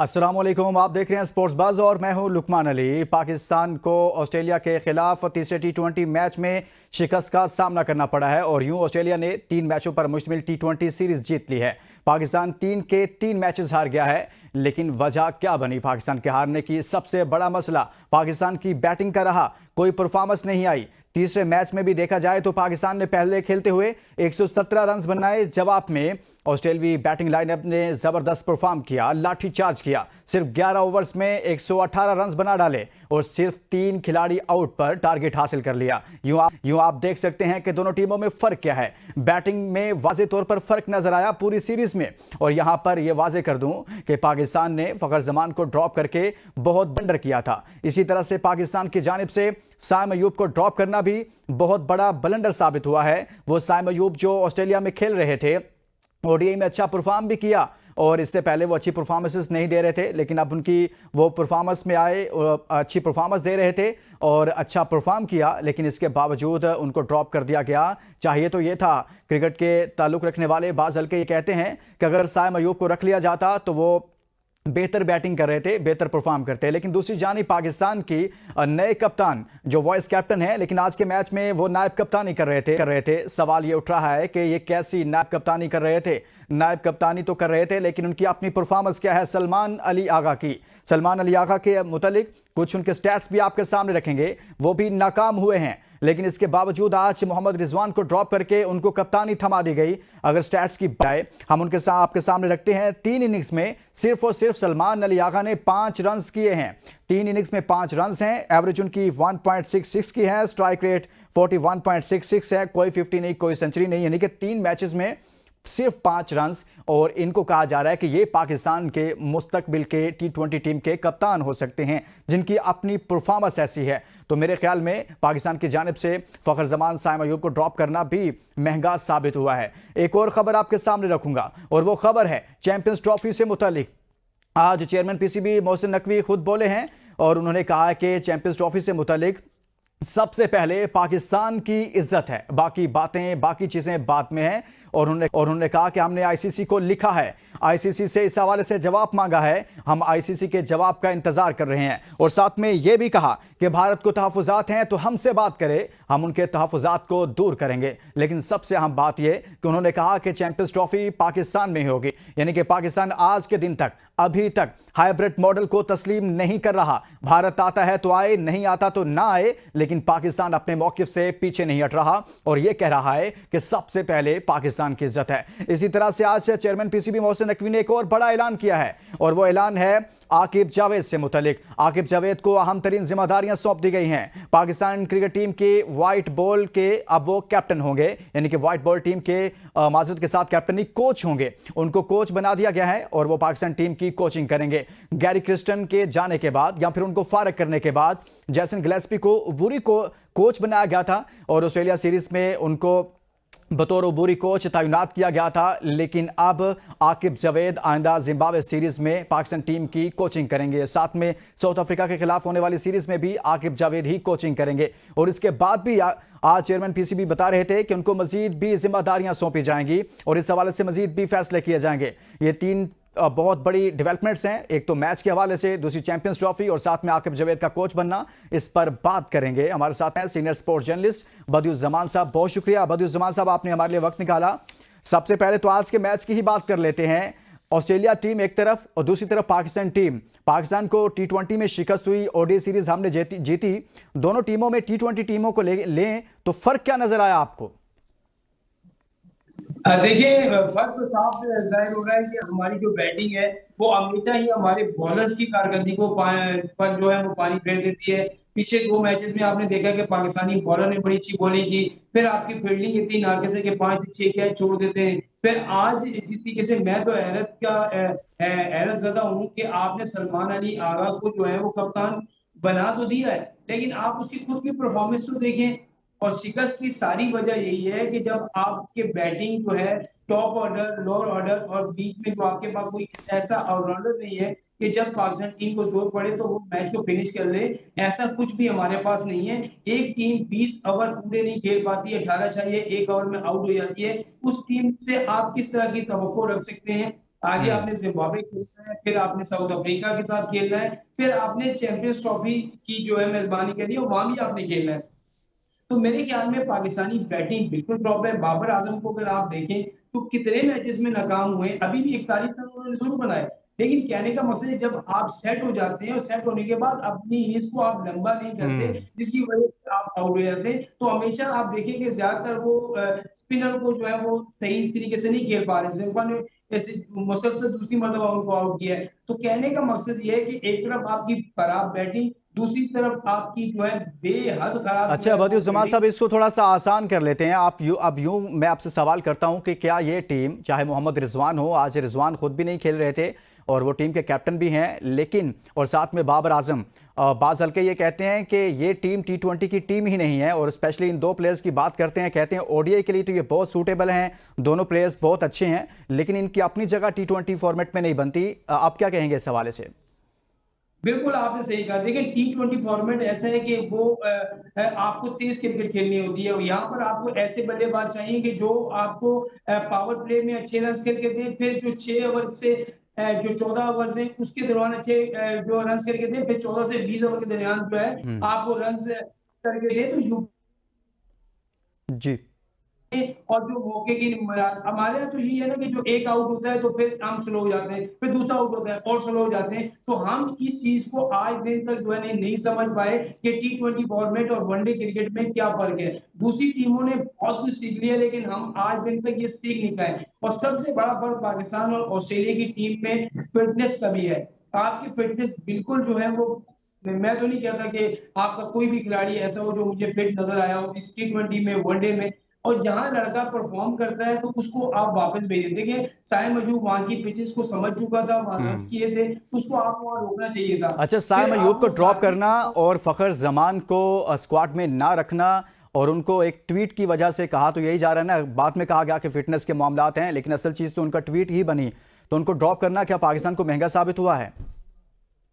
अस्सलाम वालेकुम, आप देख रहे हैं स्पोर्ट्स बज़ और मैं हूं लुकमान अली। पाकिस्तान को ऑस्ट्रेलिया के खिलाफ तीसरे टी20 मैच में शिकस्त का सामना करना पड़ा है और यूं ऑस्ट्रेलिया ने 3 मैचों पर मुश्तमिल टी20 सीरीज जीत ली है। पाकिस्तान 3 के 3 मैचेस हार गया है, लेकिन वजह क्या बनी पाकिस्तान के हारने की? सबसे बड़ा मसला पाकिस्तान की बैटिंग का रहा, कोई परफॉर्मेंस नहीं आई। तीसरे मैच में भी देखा जाए तो पाकिस्तान ने पहले खेलते हुए 117 रन बनाए, जवाब में ऑस्ट्रेलियाई बैटिंग लाइनअप ने जबरदस्त परफॉर्म किया, लाठीचार्ज किया। सिर्फ 11 ओवर्स में 118 रन बना डाले और सिर्फ 3 खिलाड़ी आउट पर टारगेट हासिल कर लिया। यूं आप देख सकते हैं कि दोनों टीमों में फर्क क्या है। बैटिंग में वाज़े तौर पर फर्क नजर आया पूरी सीरीज में। और यहां पर यह वाज़े कर दूं कि पाकिस्तान ने फखर जमान को ड्रॉप करके बहुत बंडर किया था। इसी तरह से पाकिस्तान की जानिब से साइम अयूब को ड्रॉप करना भी बहुत बड़ा ब्लंडर साबित हुआ है। वो साइम अयूब जो ऑस्ट्रेलिया में खेल रहे थे, ओडीआई में अच्छा परफॉर्म भी किया और इससे पहले वो अच्छी परफॉर्मेंसेस नहीं दे रहे थे, लेकिन अब उनकी वो परफॉर्मेंस में आए और अच्छी परफॉर्मेंस दे रहे थे और अच्छा परफॉर्म किया, लेकिन इसके बावजूद उनको ड्रॉप कर दिया गया। चाहिए तो ये था। क्रिकेट के ताल्लुक रखने वाले बाज़ हल्के ये कहते हैं कि अगर साइम अयूब को रख लिया जाता तो वो बेहतर बैटिंग कर रहे थे, बेहतर परफॉर्म करते हैं। लेकिन दूसरी जानिब पाकिस्तान की नए कप्तान जो वाइस कैप्टन है, लेकिन आज के मैच में वो नायब कप्तानी कर रहे थे। सवाल ये उठ रहा है कि ये कैसी नायब कप्तानी कर रहे थे? नायब कप्तानी तो कर रहे थे, लेकिन उनकी अपनी परफॉर्मेंस क्या है सलमान अली आगा की? सलमान अली आगा के मुतालिक कुछ उनके स्टैट्स भी आपके सामने रखेंगे, वो भी नाकाम हुए हैं। लेकिन इसके बावजूद आज मोहम्मद रिजवान को ड्रॉप करके उनको कप्तानी थमा दी गई। अगर स्टैट्स की बात हम उनके साथ आपके सामने रखते हैं, 3 इनिंग्स में सिर्फ और सिर्फ सलमान अली आगा ने 5 रन किए हैं। 3 इनिंग्स में 5 रन हैं। एवरेज उनकी 1.66 की है, स्ट्राइक रेट 41.66 है। कोई 50 नहीं, कोई सेंचुरी नहीं, यानी कि 3 मैचेस में सिर्फ 5 रन। और इनको कहा जा रहा है कि ये पाकिस्तान के मुस्तकबिल के टी20 टीम के कप्तान हो सकते हैं, जिनकी अपनी परफॉर्मेंस ऐसी है। तो मेरे ख्याल में पाकिस्तान की जानिब से फखर जमान साइम अयूब को ड्रॉप करना भी महंगा साबित हुआ है। एक और खबर आपके सामने रखूंगा और वो खबर है चैंपियंस ट्रॉफी से मुतालिक। आज चेयरमैन पीसीबी मोहसिन नकवी खुद बोले हैं और उन्होंने कहा कि चैंपियंस ट्रॉफी से मुतालिक सबसे पहले पाकिस्तान की इज्जत है, बाकी बातें बाकी चीजें बाद में हैं। और उन्होंने कहा कि हमने आईसीसी को लिखा है, आईसीसी से इस हवाले से जवाब मांगा है, हम आईसीसी के जवाब का इंतजार कर रहे हैं। और साथ में यह भी कहा कि भारत को तहफुजात हैं तो हमसे बात करें, हम उनके तहफुजात को दूर करेंगे। लेकिन सबसे अहम बात यह कि उन्होंने कहा कि चैंपियंस ट्रॉफी पाकिस्तान में ही होगी, यानी कि पाकिस्तान आज के दिन तक अभी तक हाइब्रिड मॉडल को तस्लीम नहीं कर रहा। भारत आता है तो आए, नहीं आता तो ना आए, लेकिन पाकिस्तान अपने मौकिफ से पीछे नहीं हट रहा और यह कह रहा है कि सबसे पहले पाकिस्तान की इज्जत है। इसी तरह से आज चेयरमैन पीसीबी मोहसिन नकवी ने एक और बड़ा ऐलान किया है और वो ऐलान है आकिब जावेद से मुतालिक। आकिब जावेद को अहम तरीन जिम्मेदारियां सौंप दी गई हैं। पाकिस्तान क्रिकेट टीम के व्हाइट बॉल के अब वो कैप्टन होंगे, यानी कि व्हाइट बॉल टीम के माजरत के साथ कैप्टनी कोच होंगे। उनको कोच बना दिया गया है और वो पाकिस्तान टीम की कोचिंग करेंगे। गैरी क्रिस्टन के जाने के बाद या फिर उनको फारग करने के बाद जैसन गिलेस्पी को बुरी को कोच बनाया गया था और ऑस्ट्रेलिया सीरीज में उनको बतौर बुरी कोच तैनात किया गया था। लेकिन अब आकिब जावेद आइंदा जिम्बाब्वे सीरीज में पाकिस्तान टीम की कोचिंग करेंगे। साथ में साउथ अफ्रीका के खिलाफ होने वाली सीरीज में भी आकिब जावेद ही कोचिंग करेंगे। और इसके बाद भी आज चेयरमैन पीसीबी बता रहे थे कि उनको मजीद भी जिम्मेदारियां सौंपी जाएंगी और इस हवाले से मजीद भी फैसले किए जाएंगे। ये 3 बहुत बड़ी डेवलपमेंट्स हैं, एक तो मैच के हवाले से, दूसरी चैंपियंस ट्रॉफी और साथ में आकिब जावेद का कोच बनना। इस पर बात करेंगे। हमारे साथ हैं सीनियर स्पोर्ट्स जर्नलिस्ट बदियुज़्ज़मान साहब। बहुत शुक्रिया बदियुज़्ज़मान साहब, आपने हमारे लिए वक्त निकाला। सबसे पहले तो आज के मैच की ही बात कर लेते हैं। ऑस्ट्रेलिया टीम एक तरफ और दूसरी तरफ पाकिस्तान टीम। पाकिस्तान को टी20 में शिकस्त हुई, ओडीआई सीरीज हमने जीती। दोनों टीमों में टी20 टीमों को लें तो फर्क क्या नजर आया आपको? देखिए, फर्क तो साफ जाहिर हो रहा है कि हमारी जो बैटिंग है वो हमेशा ही हमारे बॉलर्स की कारकर्दगी को पर जो है वो पानी फेर देती है। पीछे 2 मैचेस में आपने देखा कि पाकिस्तानी बॉलर ने बड़ी अच्छी बॉलिंग की, फिर आपकी फील्डिंग इतनी नाकिस है कि 5 से 6 कैच छोड़ देते हैं। फिर आज जिस तरीके से मैं तो हैरत ज़दा हूँ कि आपने सलमान अली आगा को जो है वो कप्तान बना तो दिया है, लेकिन आप उसकी खुद की परफॉर्मेंस तो देखें। और शिकस्त की सारी वजह यही है कि जब आपके बैटिंग जो है टॉप ऑर्डर, लोअर ऑर्डर और बीच में जो आपके पास कोई ऐसा ऑलराउंडर नहीं है कि जब पाकिस्तान टीम को जोर पड़े तो वो मैच को फिनिश कर ले, ऐसा कुछ भी हमारे पास नहीं है। एक टीम 20 ओवर पूरे नहीं खेल पाती है, 18 चाहिए, 1 ओवर में आउट हो जाती है। उस टीम से आप किस तरह की तवक्को रख सकते हैं आगे हम्म। आपने जिम्बाब्वे खेलना है, फिर आपने साउथ अफ्रीका के साथ खेलना है, फिर आपने चैंपियंस ट्रॉफी की जो है मेजबानी करनी है, वहां भी आपने खेलना है। तो मेरे ख्याल में पाकिस्तानी बैटिंग बिल्कुल फ्लॉप है। बाबर आजम को अगर आप देखें तो कितने मैचेस में नाकाम हुए, अभी भी 41 रन उन्होंने जरूर बनाए, लेकिन कहने का मकसद है जब आप सेट हो जाते हैं और सेट होने के बाद अपनी इनिंग्स को आप लंबा नहीं करते, हम्म। जिसकी वजह से आप आउट हो जाते हैं। तो हमेशा आप देखेंगे ज्यादातर वो स्पिनर को जो है वो सही तरीके से नहीं खेल पा रहे। जिम्बा ने ऐसे मुसलसल दूसरी मरतबा उनको आउट किया है। तो कहने का मकसद ये है कि एक तरफ आपकी खराब बैटिंग, दूसरी तरफ आपकी जो है बेहद खराब जो अच्छा है वो बदियुज़ जमाल फील्डिंग। साहब, इसको थोड़ा सा आसान कर लेते हैं। अब यूं मैं आपसे सवाल करता हूं कि क्या ये टीम, चाहे मोहम्मद रिजवान हो, आज रिजवान खुद भी नहीं खेल रहे थे और वो टीम के कैप्टन भी हैं, लेकिन और साथ में बाबर आजम, बाज हल्के ये कहते हैं कि ये टीम T20 की टीम ही नहीं है। और स्पेशली इन दो प्लेयर्स की बात करते हैं, कहते हैं ओडीआई के लिए तो ये बहुत सूटेबल हैं, दोनों प्लेयर्स बहुत अच्छे हैं, लेकिन इनकी अपनी जगह T20 फॉर्मेट में नहीं बनती। आप क्या कहेंगे इस हवाले से? बिल्कुल आपने सही कहा। देखिए टी20 फॉर्मेट ऐसा है कि वो आपको तेज क्रिकेट खेलनी होती है और यहाँ पर आपको ऐसे बल्लेबाज चाहिए कि जो आपको पावर प्ले में अच्छे रन करके दें, फिर जो 6 ओवर से जो 14 ओवर्स हैं उसके दौरान अच्छे जो रन करके दें, फिर 14 से 20 ओवर के दरमियान जो है हम्म। आपको रन करके दें। तो यू जी। और जो मौके की हमारे यहाँ तो यही है ना कि जो एक आउट होता है तो फिर हम स्लो हो जाते हैं, फिर दूसरा आउट होता है और स्लो हो जाते हैं। तो हम इस चीज को आज दिन तक जो है नहीं समझ पाए कि टी20 फॉर्मेट और वनडे क्रिकेट में क्या फर्क है। दूसरी टीमों ने बहुत कुछ सीख लिया, लेकिन हम आज दिन तक ये सीख नहीं पाए। और सबसे बड़ा फर्क पाकिस्तान और ऑस्ट्रेलिया की टीम में फिटनेस का भी है। आपकी फिटनेस बिल्कुल जो है वो, मैं तो नहीं कहता कि आपका कोई भी खिलाड़ी ऐसा हो जो मुझे फिट नजर आया हो इस टी20 में, वनडे में। और जहां लड़का परफॉर्म करता है तो उसको आप वापस भेज देंगे। साय मजूब वहां की पिचेस को समझ चुका था, वहां रन हम्म। किए थे, उसको आप वहां रोकना चाहिए था। अच्छा, फिर साइम अयूब को आपको ड्रॉप भारतीय करना और फ़खर जमान को स्क्वाड में ना रखना, और उनको एक ट्वीट की वजह से कहा तो यही जा रहा है ना, बाद में कहा गया कि फिटनेस के मामलात हैं, लेकिन असल चीज़ तो उनका ट्वीट ही बनी। तो उनको ड्रॉप करना क्या पाकिस्तान को महंगा साबित हुआ है?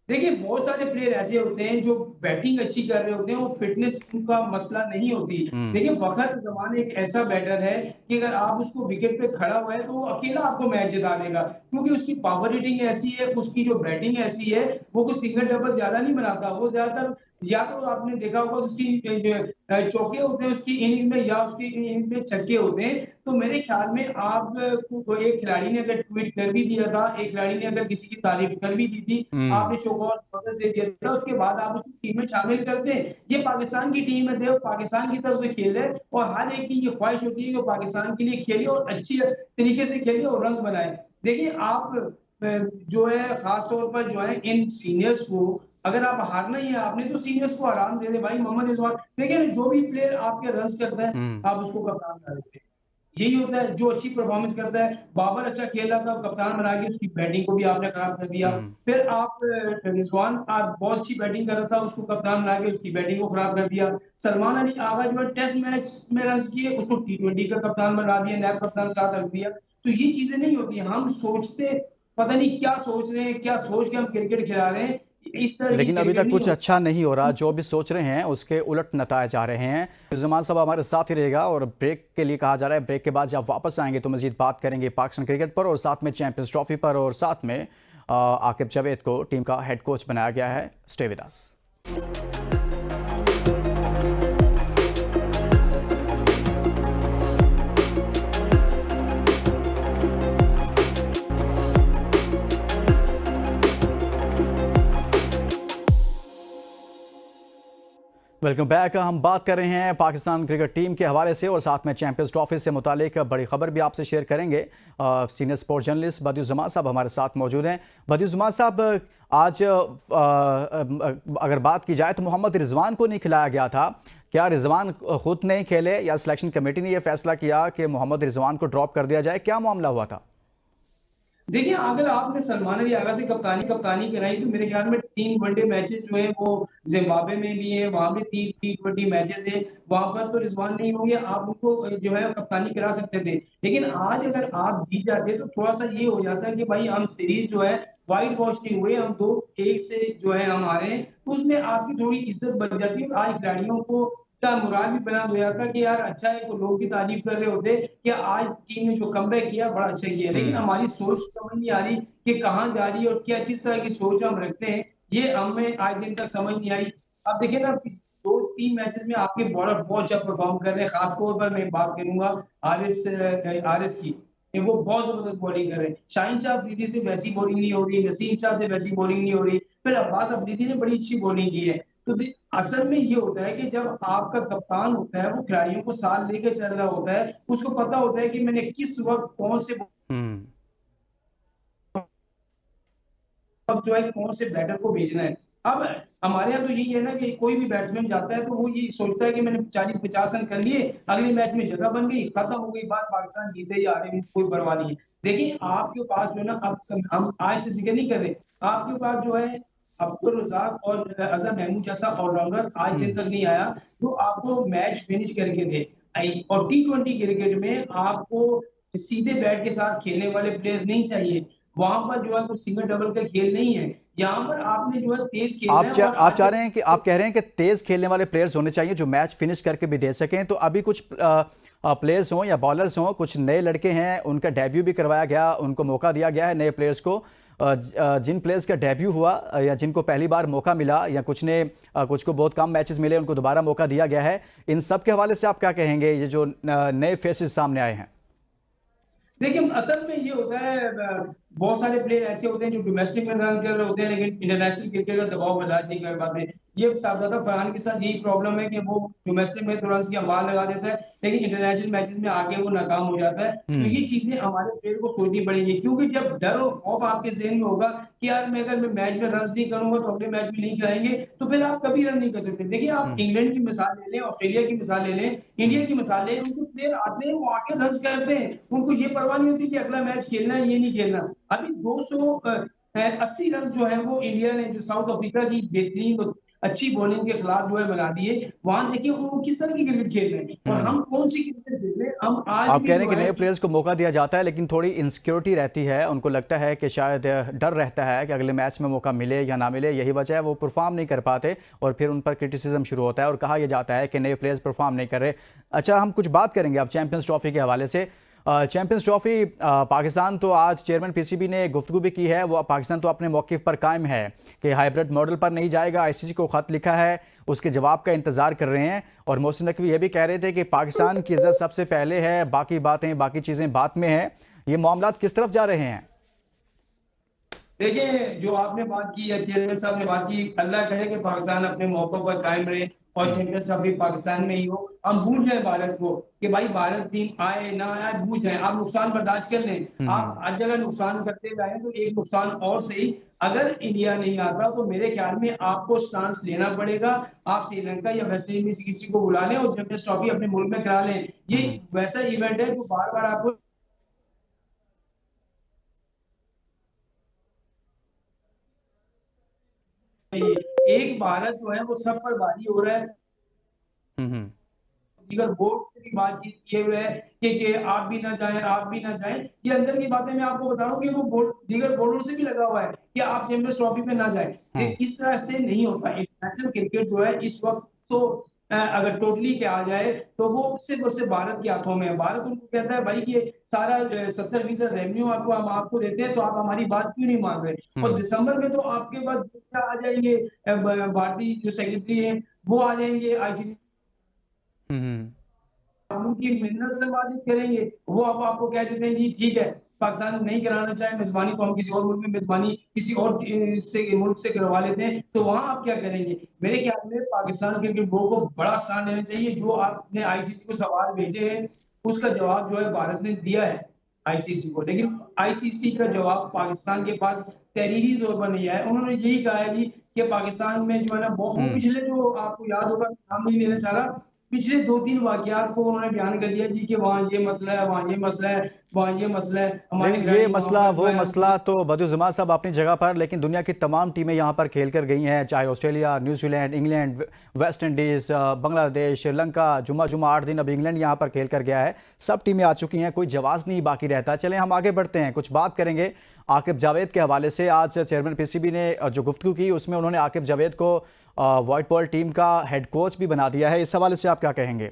देखिए बहुत सारे प्लेयर ऐसे होते हैं जो बैटिंग अच्छी कर रहे होते हैं, वो फिटनेस उनका मसला नहीं होती। हम्म। देखिए वक्त जमान एक ऐसा बैटर है कि अगर आप उसको विकेट पे खड़ा हुआ है तो वो अकेला आपको मैच जिता देगा, क्योंकि उसकी पावर हिटिंग ऐसी है, उसकी जो बैटिंग ऐसी है, वो कोई सिंगल डबल ज्यादा नहीं बनाता। वो ज्यादातर या तो आपने देखा होगा उसकी चौके होते हैं उसकी इनिंग में, या उसकी इनिंग में छक्के होते हैं। तो मेरे ख्याल में आप को एक खिलाड़ी ने अगर ट्वीट कर भी दिया था, एक खिलाड़ी ने अगर किसी की तारीफ कर भी दी थी, हम्म। आपने शो कॉज नोटिस दे दिया था, उसके बाद आप उसको टीम में शामिल करते हैं। ये पाकिस्तान की टीम है, देखो पाकिस्तान की तरफ से खेल रहे हैं और हर एक की ये ख्वाहिश होती है कि वो पाकिस्तान के लिए खेले और अच्छी तरीके से खेले और रन बनाए। देखिए आप जो है खास तौर पर जो है इन सीनियर्स को, अगर आप हारना ही है आपने तो सीनियर्स को आराम दे दे भाई। मोहम्मद रिजवान देखिए ना, जो भी प्लेयर आपके रन करता है हम्म। आप उसको कप्तान बना देते हैं। यही होता है, जो अच्छी परफॉर्मेंस करता है। बाबर अच्छा खेल रहा था, कप्तान बना के उसकी बैटिंग को भी आपने खराब कर दिया। हम्म। फिर आप रिजवान आप बहुत अच्छी बैटिंग कर रहा था, उसको कप्तान बना के उसकी बैटिंग को खराब कर दिया। सलमान अली आगा जो है टेस्ट मैच में रन किए, उसको टी20 का कप्तान बना दिया, नैब कप्तान साथ रख दिया। तो ये चीजें नहीं होती। हम सोचते पता नहीं क्या सोच रहे हैं, क्या सोच के हम क्रिकेट खिला रहे हैं। इस तरह की लेकिन अभी क्रिकेट तक नहीं कुछ अच्छा होता। नहीं हो रहा, जो भी सोच रहे हैं उसके उलट नतायज आ रहे हैं। जमान साहब हमारे साथ ही रहेगा और ब्रेक के लिए कहा जा रहा है, ब्रेक के बाद जब वापस आएंगे तो मजीद बात करेंगे पाकिस्तान क्रिकेट पर और साथ में चैंपियंस ट्रॉफी पर, और साथ में आकिब जावेद को टीम का हेड कोच बनाया गया है। Stay with us. Welcome back. हम बात कर रहे हैं पाकिस्तान क्रिकेट टीम के हवाले से और साथ में चैंपियंस ट्रॉफी से मुतालिक बड़ी खबर भी आपसे शेयर करेंगे। सीनियर स्पोर्ट्स जर्नलिस्ट बदियुज़ जमाल साहब हमारे साथ मौजूद हैं। बदियुज़ जमाल साहब, आज अगर बात की जाए तो मोहम्मद रिजवान को नहीं खिलाया गया था। क्या रिजवान खुद नहीं खेले या सिलेक्शन कमेटी ने यह फैसला किया कि मोहम्मद रिजवान को ड्रॉप कर दिया जाए? क्या मामला हुआ था? देखिए अगर आपने सलमान अली आगा से कप्तानी कप्तानी कराई तो मेरे ख्याल में 3 वनडे मैचेस जो है वो जिम्बाब्वे में भी है, वहां भी 3 टी20 मैचेस है, वहां पर तो रिजवान नहीं होंगे, आप उनको जो है कप्तानी करा सकते थे। लेकिन आज अगर आप जीत जाते तो थोड़ा सा ये हो जाता है कि भाई हम सीरीज जो है व्हाइट वॉश नहीं हुए, हम 2-1 से जो है हम हारे हैं, तो उसमें आपकी थोड़ी इज्जत बढ़ जाती है और आज खिलाड़ियों को का मोराल भी बना हुआ था कि यार अच्छा है, तो लोग भी तारीफ कर रहे होते कि आज टीम ने जो कमबैक किया बड़ा अच्छा किया। लेकिन हम्म। हमारी सोच समझ नहीं आ रही कि कहाँ जा रही है और क्या किस तरह की सोच हम रखते हैं, ये हमें आज दिन तक समझ नहीं आई। अब देखिए ना 2-3 मैचेस में आपके बॉलर बहुत अच्छा परफॉर्म कर रहे हैं, खास तौर पर मैं बात करूँगा आरएस की। वो बहुत ज़बरदस्त बॉलिंग कर रहे हैं। शाहीन शाह अफरीदी से वैसी बॉलिंग नहीं हो रही, नसीम शाह से वैसी बॉलिंग नहीं हो रही, फिर अब्बास अफरीदी ने बड़ी अच्छी बॉलिंग की है। तो असल में ये होता है कि जब आपका कप्तान होता है, वो खिलाड़ियों को साथ लेके चल रहा होता है, उसको पता होता है कि मैंने किस वक़्त कौन से हम्म। अब जो है कौन से बैटर को भेजना है। अब हमारे यहाँ तो यही है ना कि कोई भी बैट्समैन जाता है तो वो यही सोचता है कि मैंने 40-50 रन कर लिए, अगले मैच में जगह बन गई, खत्म हो गई बात, पाकिस्तान जीते या हारे कोई परवाह नहीं है। देखिए आपके पास जो है ना, अब हम आज से जिक्र नहीं कर रहे, आपके पास जो है अब्दुल रज़ाक और अज़हर महमूद जैसा ऑलराउंडर आज दिन हम्म। तक नहीं आया, जो आपको मैच फिनिश करके दे। और टी20 क्रिकेट में आपको सीधे बैट के साथ खेलने वाले प्लेयर नहीं चाहिए। वहाँ पर जो है कुछ सिंगल डबल का खेल नहीं है। यहाँ पर आपने जो है तेज खेलना है और आप आज चाह के रहे हैं कि आप कह रहे हैं कि तेज खेलने वाले प्लेयर्स होने चाहिए जो मैच फिनिश करके भी दे सकें। तो अभी कुछ प्लेयर्स हों या बॉलर्स हों, कुछ नए लड़के हैं, उनका डेब्यू भी करवाया गया, उनको मौका दिया गया है नए प्लेयर्स को। जिन प्लेयर्स का डेब्यू हुआ या जिनको पहली बार मौका मिला या कुछ को बहुत कम मैचेस मिले, उनको दोबारा मौका दिया गया है, इन सब के हवाले से आप क्या कहेंगे, ये जो नए फेसेस सामने आए हैं? देखिए, असल में ये होता है बहुत सारे प्लेयर ऐसे होते हैं जो डोमेस्टिक में रन कर रहे होते हैं लेकिन इंटरनेशनल क्रिकेट का दबाव बर्दाश्त नहीं कर पाते। ये शाहजादा फरहान के साथ यही प्रॉब्लम है कि वो डोमेस्टिक में तो रन्स की अंबार लगा देता है, लेकिन इंटरनेशनल मैचेस में आके वो नाकाम हो जाता है। तो ये हम्म। चीजें हमारे प्लेयर को सोचनी पड़ेंगी, क्योंकि जब डर और खौफ आपके ज़हन में होगा कि यार अगर मैं मैच में रन्स नहीं करूँगा तो अगले मैच में नहीं कराएँगे, तो फिर आप कभी रन नहीं कर सकते। देखिए आप हम्म। इंग्लैंड की मिसाल ले लें, ऑस्ट्रेलिया की मिसाल ले लें, इंडिया हम्म। की मिसाल लें, उनके प्लेयर आते हैं, वो आके रन्स करते हैं। उनको ये परवाह नहीं होती कि अगला मैच खेलना है, ये नहीं खेलना। अभी 280 रन जो है वो इंडिया ने जो साउथ अफ्रीका की बेहतरीन और अच्छी बॉलिंग के खिलाफ जो है बना दिए। वहां देखिए वो किस तरह की क्रिकेट खेल रहे हैं और हम्म। हम कौन सी क्रिकेट खेल रहे हैं। हम आज आप भी कह रहे हैं जो कि है नए प्लेयर्स को मौका दिया जाता है लेकिन थोड़ी इनसिक्योरिटी रहती है, उनको लगता है कि शायद डर रहता है कि अगले मैच में मौका मिले या ना मिले, यही वजह है वो परफॉर्म नहीं कर पाते और फिर उन पर क्रिटिसिज्म शुरू होता है और कहा यह जाता है कि नए प्लेयर्स परफॉर्म नहीं कर रहे। अच्छा, हम कुछ बात करेंगे अब चैंपियंस ट्रॉफी के हवाले से। चैंपियंस ट्रॉफी पाकिस्तान तो आज चेयरमैन पीसीबी ने गुफ्तगू भी की है, वो पाकिस्तान तो अपने मौक़िफ़ पर कायम है कि हाइब्रिड मॉडल पर नहीं जाएगा। आईसीसी को ख़त लिखा है, उसके जवाब का इंतज़ार कर रहे हैं। और मोहसिन नकवी ये भी कह रहे थे कि पाकिस्तान की इज़्ज़त सबसे पहले है, बाकी बातें बाकी चीज़ें बात में हैं। ये मामलात किस तरफ जा रहे हैं? देखिए, जो आपने बात की या चेयरमैन साहब ने बात की, अल्लाह करे कि पाकिस्तान अपने मौकों पर कायम रहे और हम्म। चैंपियंस ट्रॉफी पाकिस्तान में ही हो। हम भूल जाए भारत को कि भाई भारत टीम आए ना आए, भूल जाए, आप नुकसान बर्दाश्त कर लें। आप हम्म। हर जगह नुकसान करते जाएं तो एक नुकसान और सही, अगर इंडिया नहीं आता तो मेरे ख्याल में आपको स्टांस लेना पड़ेगा। आप श्रीलंका या वेस्ट इंडीज किसी को बुला लें और चैंपियंस ट्रॉफी अपने मुल्क में करा लें। ये हम्म। वैसा इवेंट है जो बार बार आपको चाहिए। एक भारत जो है वो सब पर भारी हो रहा है। हम्म। दीगर बोर्ड से भी बातचीत किए हुए हैं कि आप भी ना जाएं, आप भी ना जाएं। ये अंदर की बातें मैं आपको बता रहा हूँ कि वो बोर्ड दीगर बोर्डों से भी लगा हुआ है कि आप चैंपियंस ट्रॉफी में ना जाएं। हम्म। इस तरह से नहीं होता। इंटरनेशनल क्रिकेट जो है इस वक्त तो अगर टोटली के आ जाए तो वो सिर्फ भारत के हाथों में है। भारत उनको कहता है भाई कि सारा 70% रेवेन्यू आपको हम आपको देते हैं, तो आप हमारी बात क्यों नहीं मान रहे। और हम्म। दिसंबर में तो आपके पास आ जाएंगे भारतीय जो सेक्रेटरी है वो आ जाएंगे, आईसीसी हम्म। उनकी मिन्नत से बातचीत करेंगे। वो अब आपको कह देते हैं जी ठीक है, पाकिस्तान नहीं कराना चाहे मेजबानी तो हम किसी और मुल्क में मेजबानी किसी और से मुल्क से करवा लेते हैं। तो वहां आप क्या करेंगे। मेरे ख्याल में पाकिस्तान क्रिकेट बोर्ड को बड़ा स्टैंड लेना चाहिए। जो आपने आईसीसी को सवाल भेजे हैं उसका जवाब जो है भारत ने दिया है आईसीसी को, लेकिन आईसीसी का जवाब पाकिस्तान के पास तहरीरी तौर पर नहीं आया। उन्होंने यही कहा है जी कि पाकिस्तान में जो है ना वो हम्म। पिछले जो आपको याद होगा, नाम नहीं लेना चाह रहा, पिछले 2-3 वाक़यात को उन्होंने बयान कर दिया जी कि वहाँ ये मसला है, वहाँ ये मसला है, वहाँ ये मसला है, हमारे लेकिन ये खिलाड़ी वहाँ मसला पर जो वो है मसला तो बदिउज़ ज़मान साहब अपनी जगह पर, लेकिन दुनिया की तमाम टीमें यहाँ पर खेल कर गई हैं, चाहे Australia, New Zealand, England, West Indies, Bangladesh, Sri Lanka, जुमा 8 दिन अब इंग्लैंड यहाँ पर खेल कर गया है। सब टीमें आ चुकी हैं, कोई जवाब नहीं बाकी रहता। चलें हम आगे बढ़ते हैं, कुछ बात करेंगे आकिब जावेद के हवाले से। आज चेयरमैन पीसीबी ने जो गुफ्तगू की उसमें उन्होंने आकिब जावेद को व्हाइट बॉल टीम का हेड कोच भी बना दिया है। इस हवाले से आप क्या कहेंगे?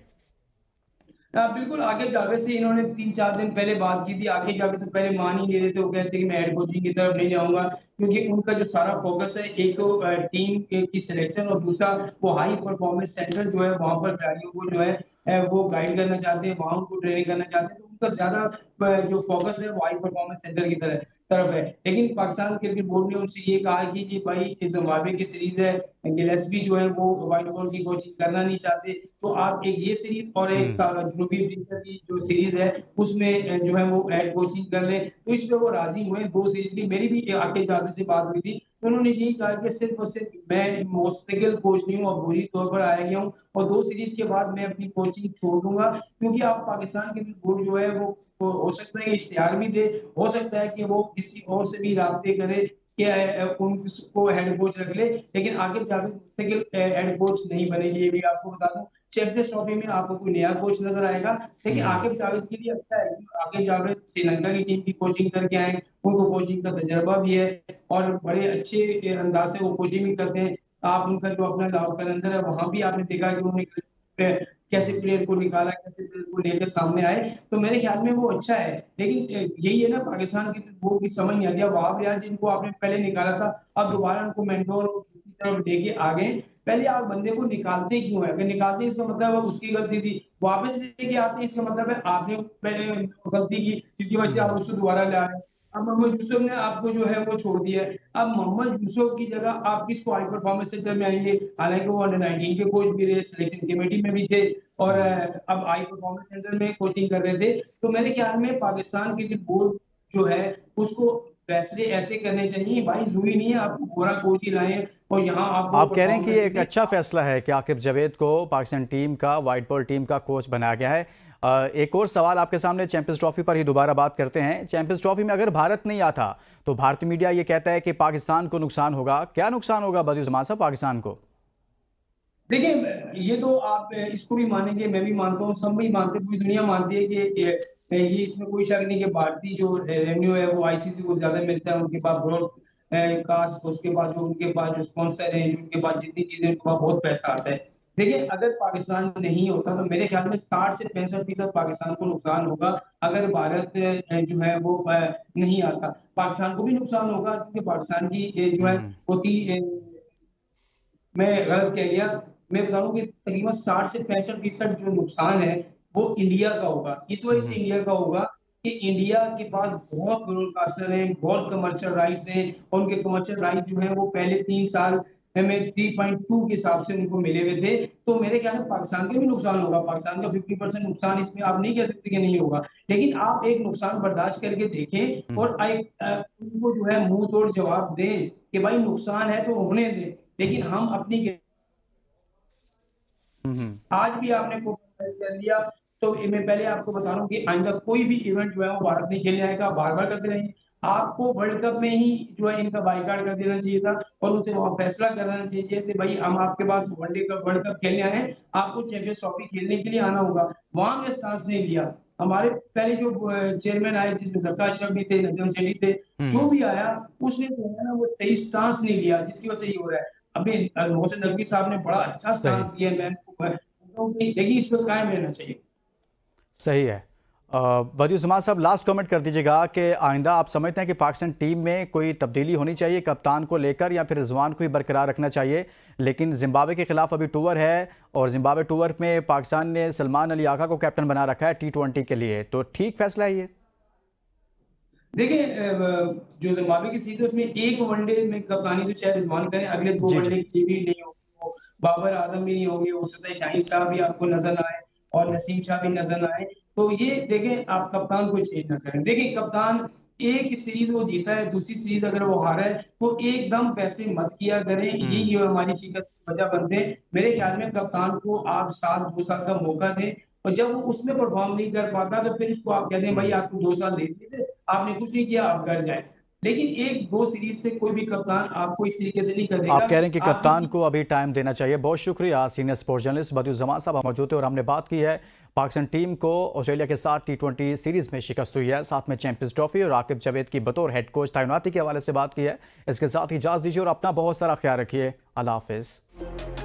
बिल्कुल, आकिब जावेद से इन्होंने 3-4 दिन पहले बात की थी। आकिब जावेद तो पहले मान ही नहीं रहे थे, वो कहते कि मैं हेड कोचिंग की तरफ नहीं जाऊँगा, क्योंकि उनका जो सारा फ़ोकस है, एक तो टीम की सिलेक्शन और दूसरा वो हाई परफ़ॉर्मेंस सेंटर जो है, वहाँ पर खिलाड़ियों को जो है वो गाइड करना चाहते हैं, वहाँ उनको ट्रेनिंग करना चाहते हैं। तो उनका ज़्यादा जो फ़ोकस है, वो हाई परफ़ॉर्मेंस सेंटर की तरफ है। लेकिन पाकिस्तान क्रिकेट बोर्ड ने उनसे ये कहा कि जी भाई, ज़िम्बाब्वे की सीरीज़ है, गिलेस्पी जो है वो व्हाइट बॉल की कोचिंग करना नहीं चाहते, तो आप एक ये सीरीज़ और एक जनूबी अफ्रीका की जो सीरीज़ है, उसमें जो है वो हेड कोचिंग कर लें। तो इस पे वो राज़ी हुए, 2 सीरीज़ की मेरी भी आकिब जावेद से बात हुई थी। तो उन्होंने यही कहा कि सिर्फ़ और सिर्फ़ मैं मुस्तकिल कोच नहीं हूँ, अबूरी तौर पर आया गया हूँ और 2 सीरीज़ के बाद मैं अपनी कोचिंग छोड़ दूँगा, क्योंकि अब पाकिस्तान क्रिकेट बोर्ड जो है वो हो सकता है कि इश्तिहार भी दे, हो सकता है कि वो किसी और से भी राब्ते करे कि उनको हेड कोच रख ले, लेकिन आकिब जावेद मुस्तकिल हेड कोच नहीं बनेंगे, ये भी आपको बता दूँ। चैंपियंस ट्रॉफी में आपको कोई नया कोच नज़र आएगा, लेकिन आकिब जावेद के लिए अच्छा है कि आकिब जावेद श्रीलंका की टीम की कोचिंग करके आए हैं, उनको कोचिंग का तजुर्बा भी है और बड़े अच्छे अंदाज़ से वो कोचिंग भी करते हैं। आप उनका जो अपना लाहौर-कलंदर है, वहाँ भी आपने देखा कि उन्होंने कैसे प्लेयर को निकाला, कैसे प्लेयर को लेकर सामने आए, तो मेरे ख्याल में वो अच्छा है। लेकिन यही है ना, पाकिस्तान की बोर्ड की समझ नहीं आती। अब वहाब रियाज जिनको आपने पहले निकाला था, अब दोबारा उनको मेंटोर दूसरी तरफ लेके आ गए। पहले आप बंदे को निकालते क्यों हैं? अगर निकालते हैं इसका मतलब है उसकी गलती थी। वापस लेके आते हैं इसका मतलब है आपने पहले गलती की, जिसकी वजह से आप उसको दोबारा ला रहे हैं। अब मोहम्मद यूसुफ ने आपको जो है वो छोड़ दिया है। अब मोहम्मद यूसुफ की जगह आप किसको हाई परफॉर्मेंस सेंटर में आएँगे? हालाँकि वो अंडर 19 के कोच भी रहे, सिलेक्शन कमेटी में भी थे और अब हाई परफॉर्मेंस सेंटर में कोचिंग कर रहे थे। तो मेरे ख्याल में पाकिस्तान क्रिकेट बोर्ड जो है उसको फैसले ऐसे करने चाहिए, भाई ज़रूरी नहीं है आपको गोरा कोच ही लाएँ और यहाँ आप वो आप कह रहे हैं परफॉर्म कि ये एक करेंगे। अच्छा फैसला है कि आकिब जावेद को पाकिस्तान टीम का व्हाइट बॉल टीम का कोच बनाया गया है। एक और सवाल आपके सामने, चैंपियंस ट्रॉफी पर ही दोबारा बात करते हैं। चैंपियंस ट्रॉफी में अगर भारत नहीं आता तो भारतीय मीडिया ये कहता है कि पाकिस्तान को नुकसान होगा। क्या नुकसान होगा बदिउज़ ज़मान साहब पाकिस्तान को? देखिए, ये तो आप इसको भी मानेंगे, मैं भी मानता हूँ, सब भी मानते हैं, पूरी दुनिया मानती है कि ये इसमें कोई शक नहीं कि भारतीय जो रेवेन्यू है वो आईसीसी को ज़्यादा मिलता है, उनके पास ब्रॉडकास्ट, उसके बाद जो उनके पास जो स्पॉन्सर हैं, उनके पास जितनी चीज़ें उनके पास बहुत पैसा आता है। देखिए, अगर पाकिस्तान नहीं होता तो मेरे ख्याल में 60 से 65% पाकिस्तान को नुकसान होगा, अगर भारत जो है वो नहीं आता। पाकिस्तान को भी नुकसान होगा क्योंकि पाकिस्तान की जो है हम्म। होती मैं गलत कह गया। मैं बता रहा हूँ कि तकरीबन 60 से 65% जो नुकसान है, वो इंडिया का होगा। इस वजह से हम्म। इंडिया का होगा कि इंडिया के पास बहुत ब्रॉडकास्टर हैं, बहुत कमर्शियल राइट्स हैं और उनके कमर्शियल राइट जो हैं वो पहले 3 साल में 3.2 के हिसाब से उनको मिले हुए थे। तो मेरे ख्याल में पाकिस्तान का भी नुकसान होगा। पाकिस्तान का 50% नुकसान इसमें आप नहीं कह सकते कि नहीं होगा। लेकिन आप एक नुकसान बर्दाश्त करके देखें और उनको जो है मुँह तोड़ जवाब दें कि भाई नुकसान है तो होने दें। लेकिन हम अपनी हम्म। आज भी आपने परफॉर्मेंस कर लिया, तो मैं पहले आपको बता रहा हूँ कि आइंदा कोई भी इवेंट जो है वो भारत नहीं खेलने आएगा, बार-बार करते रहेंगे। आपको वर्ल्ड कप में ही जो है इनका बायकॉट कर देना चाहिए था और उनसे वहाँ फैसला कराना चाहिए कि भई हम आपके पास वर्ल्ड कप खेलने आए हैं, आपको चैंपियंस ट्रॉफी खेलने के लिए आना होगा। वहाँ हमने स्टांस नहीं लिया। हमारे पहले जो चेयरमैन आए जिसमें ज़फ़र अशरफ भी थे, नजम शेठी थे, जो हम्म। भी आया उसने जो है ना वो सही स्टांस नहीं लिया जिसकी वजह से ये हो रहा है। अभी मोहसिन नकवी साहब ने बड़ा अच्छा सही। स्टांस लिया है, मैं उनको देखिए इस पे कायम रहना चाहिए। सही है। बदिउज़ ज़मान साहब, लास्ट कमेंट कर दीजिएगा कि आइंदा आप समझते हैं कि पाकिस्तान टीम में कोई तब्दीली होनी चाहिए कप्तान को लेकर, या फिर रिजवान को ही बरकरार रखना चाहिए? लेकिन जिम्बाब्वे के खिलाफ अभी टूर है और जिम्बाब्वे टूर में पाकिस्तान ने सलमान अली आका को कैप्टन बना रखा है T20 के लिए, तो ठीक फैसला है ये? देखिए जो ज़िम्बाब्वे की सीरीज़ है उसमें एक वनडे में कप्तानी तो शायद रिजवान करें, अगले 2 जी जी। वनडे के लिए भी नहीं होगी वो, बाबर आज़म भी नहीं होंगे, हो सकता है शाहिन शाह भी आपको नज़र ना आए और नसीम शाह भी नज़र ना आए। तो ये देखें आप कप्तान को चेंज ना करें। देखिए कप्तान एक सीरीज़ वो जीता है, दूसरी सीरीज़ अगर वो हारा है, तो एकदम वैसे मत किया करें, यही हम्म। हमारी शिकस्त वजह बनते हैं। मेरे ख्याल में कप्तान को आप साल 2 साल का मौका दें और जब वो उसमें परफॉर्म नहीं कर पाता तो फिर उसको आप कह दें भाई आपको 2 साल दे दिए थे, आपने कुछ नहीं किया, आप घर जाएँ। लेकिन 1-2 सीरीज़ से कोई भी कप्तान आपको इस तरीके से नहीं कर आप देगा। कह रहे हैं कि आप कप्तान को अभी टाइम देना चाहिए। बहुत शुक्रिया सीनियर स्पोर्ट्स जर्नलिस्ट बदियुज़्ज़मान साहब मौजूद थे और हमने बात की है पाकिस्तान टीम को ऑस्ट्रेलिया के साथ T20 सीरीज में शिकस्त हुई है, साथ में चैंपियंस ट्रॉफी और आकिब जावेद की बतौर हेड कोच तैनाती के हवाले से बात की है। इसके साथ ही इजाज़त दीजिए और अपना बहुत सारा ख्याल रखिए। अल्लाह हाफिज़।